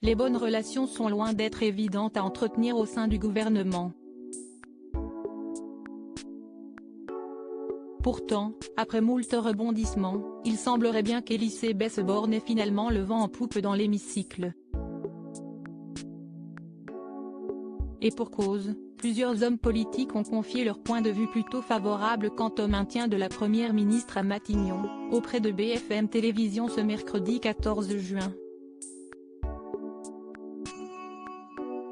les bonnes relations sont loin d'être évidentes à entretenir au sein du gouvernement. Pourtant, après moult rebondissements, il semblerait bien qu'Elisabeth Borne ait finalement le vent en poupe dans l'hémicycle. Et pour cause, plusieurs hommes politiques ont confié leur point de vue plutôt favorable quant au maintien de la première ministre à Matignon, auprès de BFM Télévision ce mercredi 14 juin.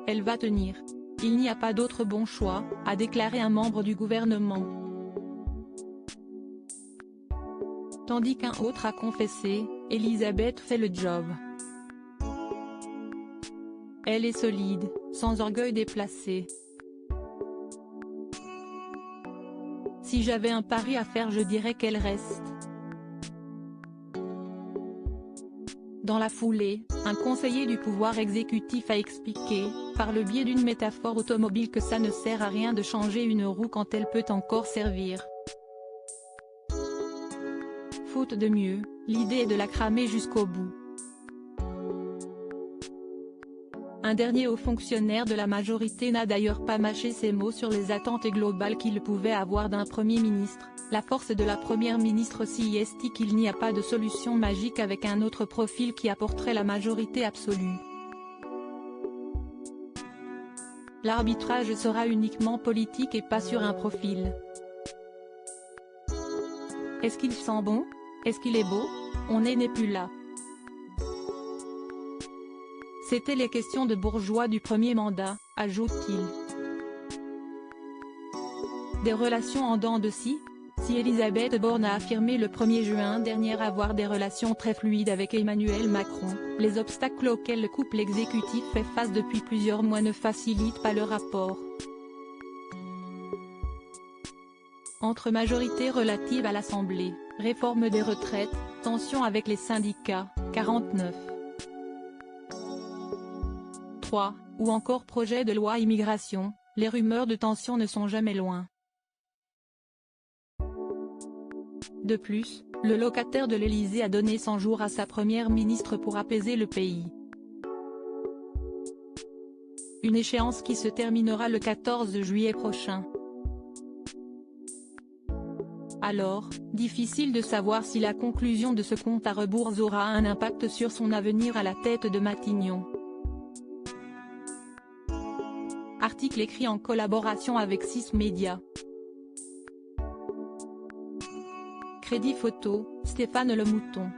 Elle va tenir. Il n'y a pas d'autre bon choix, a déclaré un membre du gouvernement. Tandis qu'un autre a confessé, Elisabeth fait le job. Elle est solide, sans orgueil déplacé. Si j'avais un pari à faire, je dirais qu'elle reste. Dans la foulée, un conseiller du pouvoir exécutif a expliqué, par le biais d'une métaphore automobile, que ça ne sert à rien de changer une roue quand elle peut encore servir. Faute de mieux, l'idée est de la cramer jusqu'au bout. Un dernier haut fonctionnaire de la majorité n'a d'ailleurs pas mâché ses mots sur les attentes globales qu'il pouvait avoir d'un Premier ministre. La force de la Première ministre aussi est qu'il n'y a pas de solution magique avec un autre profil qui apporterait la majorité absolue. L'arbitrage sera uniquement politique et pas sur un profil. Est-ce qu'il sent bon? Est-ce qu'il est beau? On n'est plus là. C'étaient les questions de bourgeois du premier mandat, ajoute-t-il. Des relations en dents de scie? Si Elisabeth Borne a affirmé le 1er juin dernier avoir des relations très fluides avec Emmanuel Macron, les obstacles auxquels le couple exécutif fait face depuis plusieurs mois ne facilitent pas le rapport. Entre majorité relative à l'Assemblée, réforme des retraites, tensions avec les syndicats, 49. 3, ou encore projet de loi immigration, les rumeurs de tension ne sont jamais loin. De plus, le locataire de l'Élysée a donné 100 jours à sa première ministre pour apaiser le pays. Une échéance qui se terminera le 14 juillet prochain. Alors, difficile de savoir si la conclusion de ce compte à rebours aura un impact sur son avenir à la tête de Matignon. Article écrit en collaboration avec 6 médias. Crédit photo, Stéphane Le Mouton.